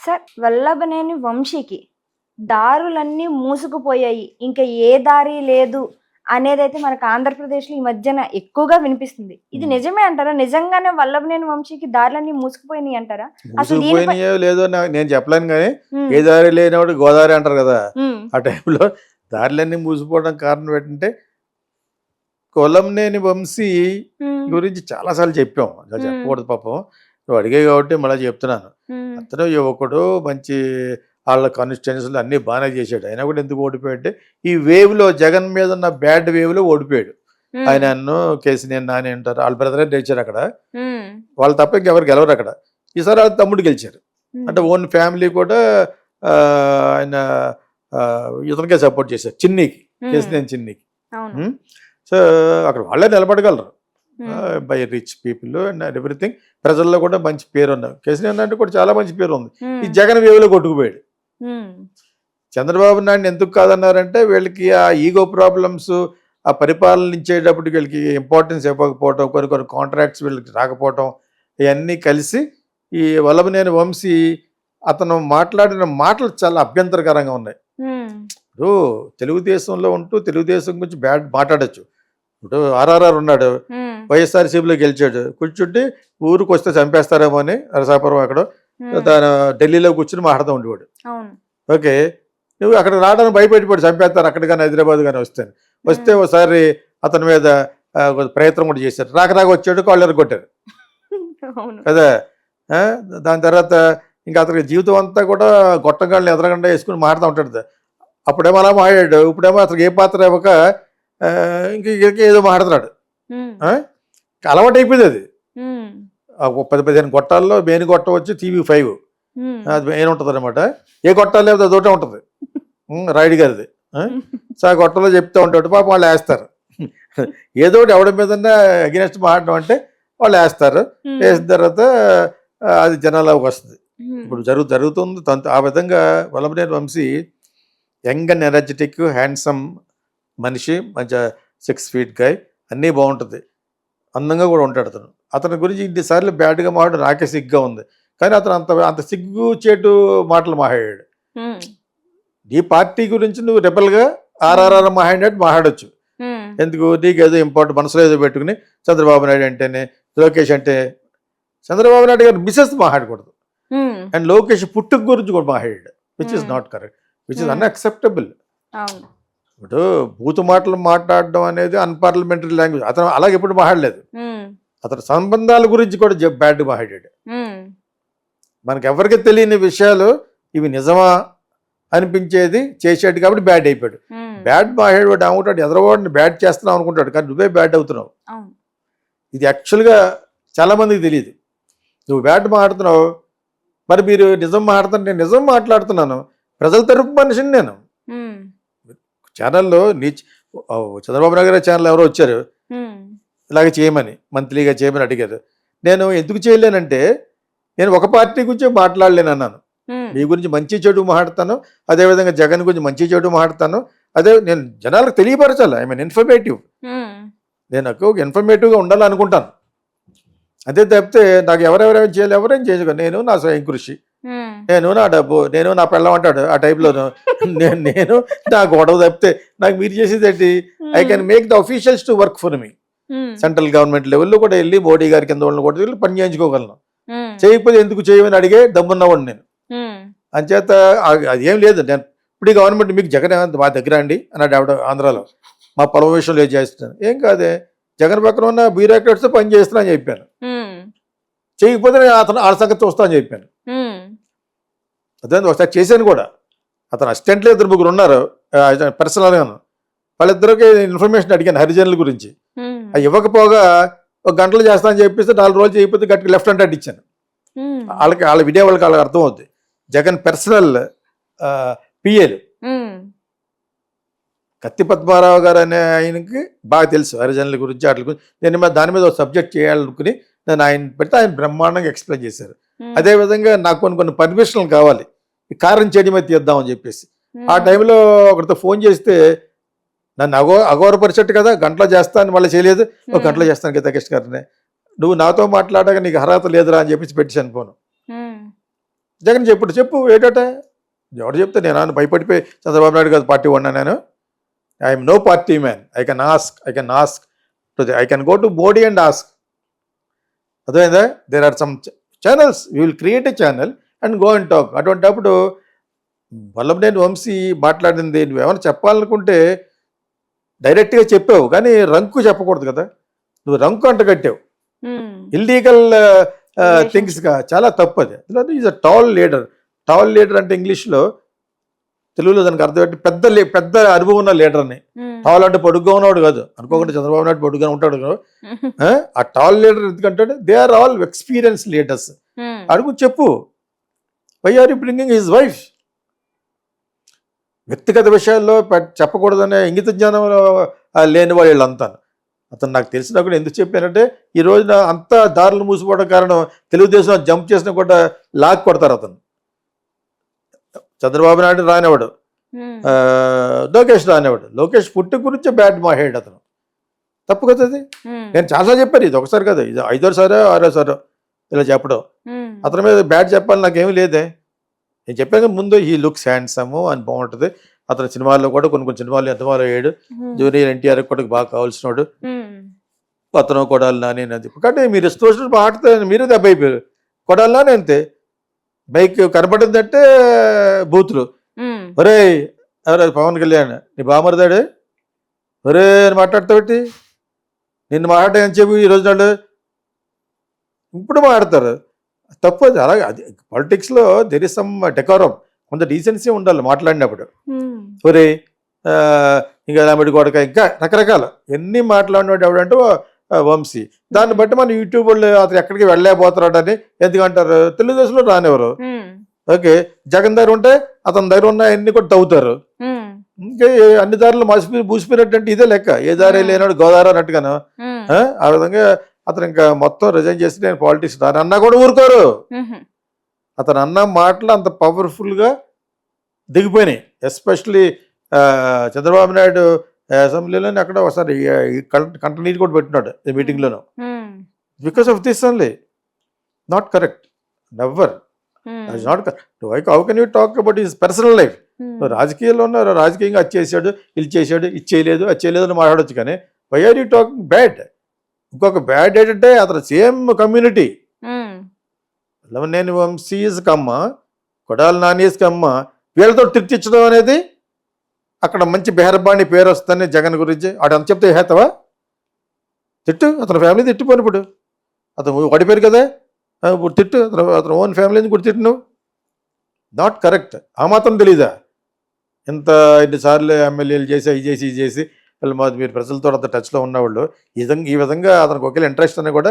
Sir Vallabhaneni వంశీకి దారులన్నీ మూసుకుపోయాయి. ఇంకా ఏ దారి లేదు అనేదైతే మనకు ఆంధ్రప్రదేశ్‌లో ఈ మధ్యన ఎక్కువగా వినిపిస్తుంది. ఇది నిజమే అంటారా? నిజంగానే వల్లభనేని వంశీకి దారులన్నీ మూసుకుపోయినాయి అంటారా? అసలు దీనిపై మూసుకుపోయినాయో లేదో నేను చెప్పలేను కానీ హ్మ్. ఏ దారి లేనివాడు గోదావరి అంటారు కదా. హ్మ్. ఆ టైంలో దారులన్నీ మూసిపోవడం కారణం ఏంటంటే కొలంనేని వంశీ హ్మ్. గురించి చాలాసార్లు చెప్పాం. అలా హ్మ్. చెప్పకూడదు పాపం. నువ్వు అడిగావు కాబట్టి మళ్ళీ చెప్తున్నాను. హ్మ్. అతను యువకుడు, మంచి వాళ్ళ కాన్స్టిట్యుయెన్సీలు అన్నీ బాగానే చేశాడు. అయినా కూడా ఎందుకు ఓడిపోయాడంటే ఈ వేవ్‌లో జగన్ మీద ఉన్న బ్యాడ్ వేవ్‌లో ఓడిపోయాడు. హ్మ్. ఆయనను కేసినేని నాని అంటారు. వాళ్ళ బ్రదరే గెలిచారు అక్కడ. హ్మ్. వాళ్ళు తప్ప ఇంకెవరు గెలవరు అక్కడ. ఈసారి వాళ్ళ తమ్ముడు గెలిచారు. అంటే హ్మ్. ఓన్ ఫ్యామిలీ కూడా ఆయన ఇతనికే సపోర్ట్ చేశారు. చిన్నికి, హ్మ్. కేసినేని చిన్నికి. అవును. హ్మ్. సో అక్కడ వాళ్ళే నిలబడగలరు. హ్మ్. By rich people and everything. ప్రజల్లో కూడా మంచి పేరుంది. కేసీఆర్ అంటే కూడా చాలా మంచి పేరు ఉంది. ఈ హ్మ్. జగన్ వేవ్‌లో కొట్టుకుపోయాడు. హ్మ్. చంద్రబాబు నాయుడుని ఎందుకు కాదన్నారంటే వీళ్ళకి ఆ ఈగో ప్రాబ్లమ్స్, ఆ పరిపాలనించేటప్పటికి వీళ్ళకి ఇంపార్టెన్స్ ఇవ్వకపోవటం, కొన్ని కొన్ని కాంట్రాక్ట్స్ వీళ్ళకి రాకపోవటం, ఇవన్నీ కలిసి ఈ వల్లభనేని వంశీ అతను మాట్లాడిన మాటలు చాలా అభ్యంతరకరంగా ఉన్నాయి. హ్మ్. ఇప్పుడు తెలుగుదేశంలో ఉంటూ తెలుగుదేశం గురించి బ్యాడ్ మాట్లాడొచ్చు. ఇప్పుడు ఆర్ఆర్ఆర్ ఉన్నాడు. హ్మ్. వైఎస్ఆర్సీపీలో గెలిచాడు. కూర్చుంటే ఊరికి వస్తే చంపేస్తారేమో అని నరసాపురం ఎక్కడో హ్మ్. తను ఢిల్లీలో కూర్చుని మాట్లాడుతూ ఉండేవాడు. అవును. ఓకే. నువ్వు అక్కడ రావడానికి భయపెట్టిపోయాడు, చంపేస్తారు అక్కడ కానీ హైదరాబాద్ కానీ వస్తే. వస్తే హ్మ్. ఒకసారి అతని మీద ప్రయత్నం కూడా చేశారు. రాక వచ్చాడు, కాళ్ళు ఎరగొట్టారు అవును. కదా. ఆ, దాని తర్వాత ఇంకా అతనికి జీవితం అంతా కూడా గొట్టగాళ్ళని ఎదరగండా వేసుకుని మాడుతూ ఉంటాడు. అప్పుడేమో అలా మాడాడు, ఇప్పుడేమో అతనికి ఏ పాత్ర ఇవ్వక ఇంక ఏదో మాట్లాడుతున్నాడు. హ్మ్. అలవాటు అయిపోయింది అది. హ్మ్. ఒక 10-15 గొట్టాల్లో మెయిన్ గొట్టం వచ్చి టీవీ5 హ్మ్. అది మెయిన్ ఉంటుంది అనమాట. ఏ గొట్టాలు లేకపోతే అదొకటే ఉంటుంది. రాయుడు గారిది. సో ఆ గొట్టంలో చెప్తూ ఉంటాడు. పాపం వాళ్ళు వేస్తారు. ఏదో ఒకటి ఎవడి మీద అగెనెస్ట్ మాట్లాడడం అంటే వాళ్ళు వేస్తారు. హ్మ్. వేసిన తర్వాత అది జనాల్లోకి వస్తుంది. హ్మ్. ఇప్పుడు జరుగుతుంది ఆ విధంగా. Vallabhaneni Vamsi young and energetic, handsome మనిషి, మంచి 6 feet గాయ్, అన్నీ బాగుంటుంది. అందంగా కూడా ఉంటాడు అతను. అతని గురించి ఇన్నిసార్లు బ్యాడ్గా మాట్లాడు నాకే సిగ్గుగా ఉంది. కానీ అతను అంత అంత సిగ్గు చేటు మాటలు మాట్లాడాడు. హ్మ్. నీ పార్టీ గురించి నువ్వు రెబల్గా హ్మ్. ఆర్ఆర్ఆర్ మాట్లాడినట్టు మాట్లాడొచ్చు. హ్మ్. ఎందుకు నీకేదో ఇంపార్టెంట్ మనసులో ఏదో పెట్టుకుని చంద్రబాబు నాయుడు అంటేనే, లోకేష్ అంటే, చంద్రబాబు నాయుడు గారు మిసెస్ మాట్లాడకూడదు. హ్మ్. అండ్ లోకేష్ పుట్టుక గురించి కూడా మాట్లాడాడు. విచ్ ఇస్ హ్మ్. నాట్ కరెక్ట్, విచ్ ఇస్ హ్మ్. అన్అక్సెప్టబుల్. అవును. ఇప్పుడు బూతు మాటలు మాట్లాడడం అనేది అన్పార్లమెంటరీ లాంగ్వేజ్. అతను అలాగే ఎప్పుడు మాట్లాడలేదు. హ్మ్. అతను సంబంధాల గురించి కూడా బ్యాడ్ మాట్లాడాడు. హ్మ్. మనకి ఎవరికి తెలియని విషయాలు ఇవి నిజమా అనిపించేది చేసాడు కాబట్టి బ్యాడ్ అయిపోయాడు. హ్మ్. బ్యాడ్ మాట్లాడేవాడు ఏమంటాడు, ఎదరవాడిని బ్యాడ్ చేస్తున్నావు అనుకుంటాడు, కానీ నువ్వే బ్యాడ్ అవుతున్నావు. అవును. ఇది యాక్చువల్గా చాలామందికి తెలియదు. నువ్వు బ్యాడ్ మాట్లాడుతున్నావు, మరి మీరు నిజం మాట్లాడుతున్నా, నేను నిజం మాట్లాడుతున్నాను, ప్రజల తరపు మనిషిని నేను. హ్మ్. ఛానల్లో చంద్రబాబు నాయుడు గారి ఛానల్ ఎవరో వచ్చారు హ్మ్. ఇలాగ చేయమని, మంత్లీగా చేయమని అడిగారు. నేను ఎందుకు చేయలేనంటే నేను ఒక పార్టీ గురించి మాట్లాడలేను అన్నాను. హ్మ్. మీ గురించి మంచి చెడు మాట్లాడతాను, అదేవిధంగా జగన్ గురించి మంచి చెడు మాట్లాడతాను. అదే నేను జనాలకు తెలియపరచాలి. I mean informative. హ్మ్. నేను ఒక ఇన్ఫర్మేటివ్గా ఉండాలనుకుంటాను. అదే తప్పితే నాకు ఎవరెవరేం చేయాలి, ఎవరేం చేయగలను. నేను నా స్వయం కృషి, హ్మ్. నేను నా డబ్బు, నేను నా పెళ్ళం అంటాడు ఆ టైప్లోను. నేను నా గొడవ తప్పితే నాకు మీరు చేసేది ఏంటి? I can make the officials to work for me. Hmm. Central government లెవెల్లో కూడా వెళ్ళి మోడీ గారి కింద వాళ్ళని కూడా వెళ్ళి పని చేయించుకోగలను. హ్మ్. చేయకపోతే ఎందుకు చేయమని అడిగే దమ్మున్నవాడు నేను. హ్మ్. అంచేత అది ఏం లేదు. నేను ఇప్పుడు ఈ గవర్నమెంట్ మీకు జగన్ మా దగ్గర అండి అన్నాడు ఆవిడ ఆంధ్రాలో. మా పొలం విషయంలో ఏం చేస్తున్నాను, ఏం కాదే, జగన్ పక్కన ఉన్న బ్యూరోక్రాట్స్తో పని చేస్తున్నా అని చెప్పాను. హ్మ్. చేయకపోతే నేను అతను వాళ్ళ సంగతి చూస్తా అని చెప్పాను. హ్మ్. అదే ఒకసారి చేశాను కూడా. అతను అసిస్టెంట్లు 2-3 ఉన్నారు పర్సనల్గాను. వాళ్ళిద్దరికి ఇన్ఫర్మేషన్ అడిగాను హరిజనుల గురించి. హ్మ్. అవి ఇవ్వకపోగా ఒక గంటలు చేస్తా అని చెప్పేసి 4 రోజులు చేయకపోతే గట్టిగా లెఫ్ట్ హ్యాండ్ ఇచ్చాను. హ్మ్. వాళ్ళ వినే వాళ్ళకి అర్థం అవుద్ది. జగన్ పర్సనల్ పిఏలు హ్మ్. కత్తి పద్మారావు గారు అనే ఆయనకి బాగా తెలుసు హరిజనుల గురించి, వాటి గురించి. నేను దాని మీద ఒక సబ్జెక్ట్ చేయాలనుకుని నేను ఆయన పెడితే ఆయన బ్రహ్మాండంగా ఎక్స్ప్లెయిన్ చేశారు. హ్మ్. అదేవిధంగా నాకు కొన్ని పర్మిషన్లు కావాలి, ఈ కారం చెడి మీద తీద్దామని చెప్పేసి. ఆ టైంలో ఒకరితో ఫోన్ చేస్తే నన్ను అగౌరవపరిచట్టు కదా, గంటలో చేస్తాను, మళ్ళీ చేయలేదు. ఒక గంటలో చేస్తాను గీతా కృష్ణ గారిని, నువ్వు నాతో మాట్లాడక నీకు అర్హత లేదురా అని చెప్పేసి పెట్టేశాను ఫోను. హ్మ్. జగన్ చెప్పు ఏటట ఎవరు చెప్తే నేను ఆయన భయపడిపోయి చంద్రబాబు నాయుడు గారు పార్టీ ఉన్నా నేను I'm no party man I can ask I can go to Modi and ask అర్థమైందా there are some channels we will create a channel and go and talk అటువంటిప్పుడు వల్లభనేని వంశీ మాట్లాడింది నువ్వేమైనా చెప్పాలనుకుంటే డైరెక్ట్గా చెప్పావు కానీ రంకు చెప్పకూడదు కదా నువ్వు రంకు అంట కట్టావు ఇల్లీగల్ థింగ్స్గా చాలా తప్పు అది ఈజ్ అ టాల్ లీడర్ అంటే ఇంగ్లీష్లో తెలుగులో దానికి అర్థం పెద్ద అనుభవం ఉన్న లీడర్ని టాల్ అంటే పొడుగ్గా ఉన్నవాడు కాదు అనుకోకుండా చంద్రబాబు నాయుడు పొడుగ్గా ఉంటాడు కదా ఆ టాల్ లీడర్ ఎందుకంటే they are all experience leaders అడుగు చెప్పు why are you bringing his wife వ్యక్తిగత విషయాల్లో చెప్పకూడదనే ఇంగిత జ్ఞానం లేని వాళ్ళంతా అతను నాకు తెలిసినా కూడా ఎందుకు చెప్పానంటే ఈ రోజున అంతా దారులు మూసిపోవడం కారణం తెలుగుదేశం జంప్ చేసినా కూడా లాక్ కొడతారు అతను చంద్రబాబు నాయుడు రానివాడు లోకేష్ రానివాడు లోకేష్ పుట్టి గురించే బ్యాడ్ మాట్లాడాడు అతను తప్పు కదా అది నేను చాలా చెప్పాను ఇది ఒకసారి కదా ఇది 5వ సారో ఇలా చెప్పడం అతని మీద బ్యాడ్ చెప్పాలి నాకేమీ లేదే నేను చెప్పాను ముందు ఈ లుక్స్ హ్యాండ్సమ్ అని బాగుంటుంది అతని సినిమాల్లో కూడా కొన్ని సినిమాలు ఎంతమాలో అయ్యాడు జూనియర్ ఎన్టీఆర్ కూడా బాగా కావాల్సినాడు అతను కొడాలి నాని అని చెప్పి కానీ మీరు ఇష్టం వచ్చినట్టు మాట్లాడితే మీరే దెబ్బ అయిపోయారు కొడాలి నాని అంతే బైక్ కనపడిందంటే బూతులు ఒరే ఎవరు పవన్ కళ్యాణ్ నీ బామరదాడు ఒరే అని మాట్లాడతాబట్టి నిన్ను మాట్లాడని చెప్పి ఈ రోజు నాడు ఇప్పుడు మాట్లాడతారు తప్పు అది అలాగే అది పాలిటిక్స్లో దెర్ ఇస్ సమ్ డెకోరం కొంత డీసెన్సీ ఉండాలి మాట్లాడినప్పుడు ఒరే ఇంకా రామిడి కొడక ఇంకా రకరకాల ఎన్ని మాట్లాడినాడు ఎవడంటే వంశీ దాన్ని బట్టి మన యూట్యూబ్ వాళ్ళు అతను ఎక్కడికి వెళ్ళలేకపోతున్నాడని ఎందుకంటారు తెలుగుదేశంలో రానివ్వరు ఓకే జగన్ దగ్గర ఉంటే అతని దగ్గర ఉన్న అన్ని కూడా తవ్వుతారు ఇంకా అన్ని దారులు మూసిపోయినట్టు అంటే ఇదే లెక్క ఏ దారి లేనాడు గోదావరి అన్నట్టుగాను ఆ విధంగా అతను ఇంకా మొత్తం రిజైన్ చేసి నేను పాలిటిక్స్ దాని అన్నా కూడా ఊరుకోరు అతను అన్న మాటలు అంత పవర్ఫుల్గా దిగిపోయినాయి ఎస్పెషలీ చంద్రబాబు నాయుడు అసెంబ్లీలోనే అక్కడ ఒకసారి కంట నీటి కూడా పెట్టినాడు ఈ మీటింగ్లోనూ because of this only not correct never not correct how can you talk about his personal life రాజకీయాల్లో ఉన్నారు రాజకీయంగా అది చేశాడు ఇది చేశాడు ఇది చేయలేదు అది చేయలేదు అని మాట్లాడచ్చు కానీ why are you talking bad ఇంకొక బ్యాడ్ ఏంటంటే అతను సేమ్ కమ్యూనిటీ వల్లభనేని వంశీస్ కమ్మ కొడాలి నానీస్ కమ్మ వీళ్ళతో తిట్టించడం అనేది అక్కడ మంచి బెహర్బాణి పేరు వస్తుందని జగన్ గురించి ఆడు అంత చెప్తే హేతవా తిట్టు అతని ఫ్యామిలీ తిట్టిపోను ఇప్పుడు అతను పడిపోయారు కదా ఇప్పుడు తిట్టు అతను ఓన్ ఫ్యామిలీని కూడా తిట్టు నువ్వు నాట్ కరెక్ట్ ఆ మాత్రం తెలీదా ఎన్నిసార్లు ఎమ్మెల్యేలు చేసి ఇది చేసి వీళ్ళు మీరు ప్రజలతో అంత టచ్లో ఉన్నవాళ్ళు ఈ విధంగా అతనికి ఒకేలా ఇంట్రెస్ట్ అని కూడా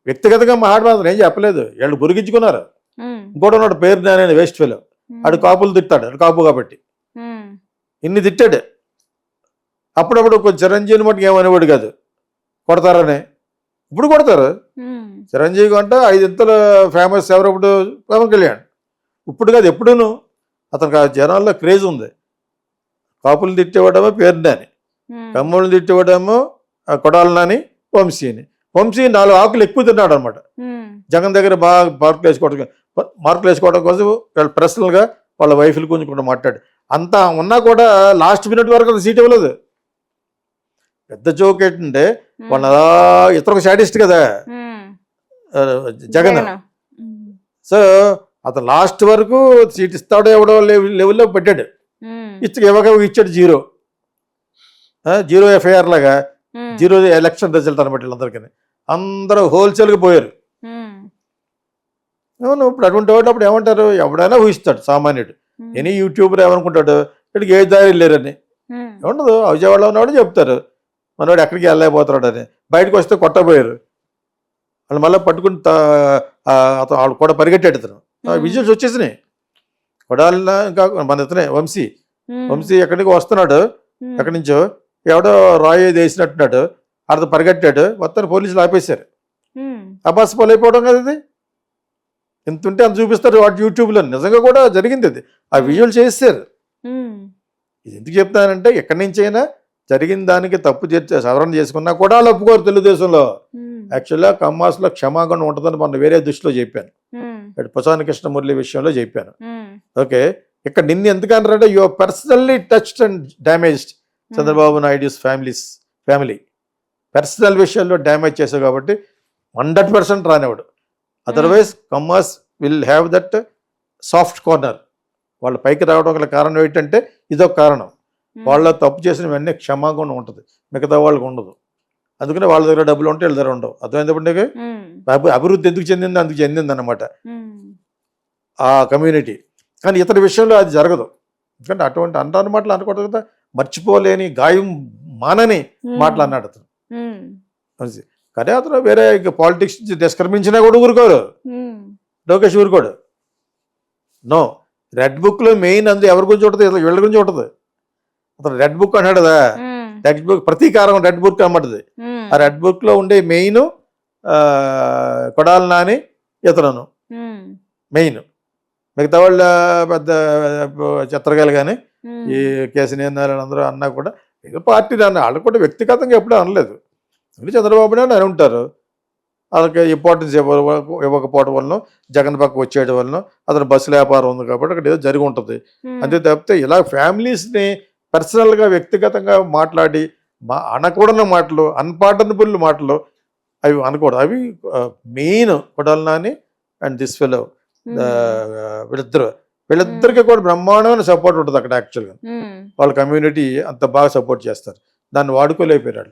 వ్యక్తిగతంగా మాట్లాడడం ఏం చెప్పలేదు వీళ్ళు బురిగించుకున్నారు ఇంకోటి ఉన్నాడు పేరు నాని వేస్ట్ ఫెలో ఆడు కాపులు తిట్టాడు ఆడు కాపు కాబట్టి ఇన్ని తిట్టాడు అప్పుడప్పుడు కొంచెం చిరంజీవిని మటుకు ఏమనేవాడు కాదు కొడతారని ఇప్పుడు కొడతారు చిరంజీవి అంటే 5 ఫేమస్ ఎవరు ఇప్పుడు పవన్ కళ్యాణ్ ఇప్పుడు కాదు ఎప్పుడూను అతనికి ఆ జనాల్లో క్రేజ్ ఉంది కాపులు తిట్టేవాడేమో పేరు నాని కమ్ముళ్ళు తిట్టేవాడేమో కొడాలి నాని వంశీ 4 ఆకులు ఎక్కువ తిన్నాడు అనమాట జగన్ దగ్గర బాగా మార్కులు వేసుకోవడం కోసం వాళ్ళు పర్సనల్గా వాళ్ళ వైఫ్లు గురించి కూడా మాట్లాడు అంతా ఉన్నా కూడా లాస్ట్ మినిట్ వరకు సీట్ ఇవ్వలేదు పెద్ద జోక్ ఏంటంటే వాళ్ళ ఇతర సాడిస్ట్ కదా జగన్ సో అతను లాస్ట్ వరకు సీట్ ఇస్తాడో ఎవడో లెవెల్లో పెట్టాడు ఇచ్చాడు 0 ఎఫ్ఐఆర్ లాగా 0 ఎలక్షన్ రిజల్ట్ అనమాట వీళ్ళందరికీ అందరూ హోల్సేల్గా పోయారు అవును ఇప్పుడు అటువంటి వాడు ఏమంటారు ఎవడైనా ఊహిస్తాడు సామాన్యుడు ఎనీ యూట్యూబర్ ఏమనుకుంటాడు ఇక్కడికి ఏ దారి లేరని ఏముండదు విజయవాడలో ఉన్నవాడు చెప్తారు మనవాడు ఎక్కడికి వెళ్ళలేకపోతున్నాడు అని బయటకు వస్తే కొట్టబోయారు వాళ్ళు మళ్ళీ పట్టుకుని అతను వాళ్ళు కూడా పరిగెట్టాడు అతను విజువల్స్ వచ్చేసినాయి కొడాలి ఇంకా మన ఇతనే వంశీ ఎక్కడికి వస్తున్నాడు ఎక్కడి నుంచో ఎవడో రాయి వేసినట్టున్నాడు అతను పరిగెట్టాడు మొత్తాన్ని పోలీసులు ఆపేశారు అబాస్ పోలైపోవడం కదా ఇది ఎంత ఉంటే అంత చూపిస్తారు వాటి యూట్యూబ్లో నిజంగా కూడా జరిగింది అది ఆ విజువల్ చేస్తారు ఇది ఎందుకు చెప్తానంటే ఎక్కడి నుంచి అయినా జరిగిన దానికి తప్పు సవరణ చేసుకున్నా కూడా వాళ్ళు ఒప్పుకోరు తెలుగుదేశంలో యాక్చువల్గా కమ్మాస్లో క్షమాగుణం ఉంటుందని మనం వేరే దృష్టిలో చెప్పాను ప్రసాద్ కృష్ణమురళి విషయంలో చెప్పాను. ఉమ్, ఓకే, ఇక్కడ నిన్ను ఎందుకు అన్నారంటే you are personally touched and damaged Chandrababu Naidu's family personal విషయాల్లో డ్యామేజ్ చేశావు కాబట్టి 100% రానివాడు. Otherwise Kammas will have that soft corner. వాళ్ళ పైకి రావడం గల కారణం ఏంటంటే ఇదొక కారణం. వాళ్ళ తప్పు చేసినవన్నీ క్షమాగుణం ఉంటుంది, మిగతా వాళ్ళకి ఉండదు. అందుకనే వాళ్ళ దగ్గర డబ్బులు ఉంటే వీళ్ళ దగ్గర ఉండవు. అర్థమైనప్పుడు అభివృద్ధి ఎందుకు చెందింది, అందుకు చెందింది అనమాట ఆ కమ్యూనిటీ. కానీ ఇతని విషయంలో అది జరగదు. ఎందుకంటే అటువంటి అంటాను మాటలు అనకూడదు కదా, మర్చిపోలేని గాయం మానని మాటలు అన్నాడు అతను. కానీ అతను వేరే పాలిటిక్స్ నిష్క్రమించినా కూడా ఊరుకోరు. లోకేష్ ఊరుకోడు. నో, రెడ్ బుక్లో మెయిన్ అందు ఎవరి గురించి ఉంటుంది, వీళ్ళ గురించి ఉంటుంది. అతను రెడ్ బుక్ అన్నాడు కదా, రెడ్ బుక్ ప్రతీకారం రెడ్ బుక్ అన్నమాటది. ఆ రెడ్ బుక్లో ఉండే మెయిన్ కొడాలి నాని ఇతను మెయిన్. మిగతా వాళ్ళ పెద్ద చిత్రగాలు కానీ ఈ కేసీఆర్ అందరూ అన్నా కూడా ఏదో పార్టీ దాన్ని వాళ్ళు కూడా వ్యక్తిగతంగా ఎప్పుడూ అనలేదు. చంద్రబాబు నాయుడు అని ఉంటారు. వాళ్ళకి ఇంపార్టెన్స్ ఇవ్వకపోవడం వలన, జగన్ పక్క వచ్చేయడం వలన, అతను బస్సుల వ్యాపారం ఉంది కాబట్టి అక్కడ ఏదో జరిగి ఉంటుంది. అంతే తప్పితే ఇలా ఫ్యామిలీస్ని పర్సనల్గా వ్యక్తిగతంగా మాట్లాడి అనకూడని మాటలు, అన్పార్టనబుల్ మాటలు అవి అనకూడదు. అవి main Kodali Nani and this fellow వీళ్ళిద్దరికి కూడా బ్రహ్మాండమైన సపోర్ట్ ఉంటుంది అక్కడ. యాక్చువల్గా వాళ్ళ కమ్యూనిటీ అంత బాగా సపోర్ట్ చేస్తారు. దాన్ని వాడుకోలేకపోయారు.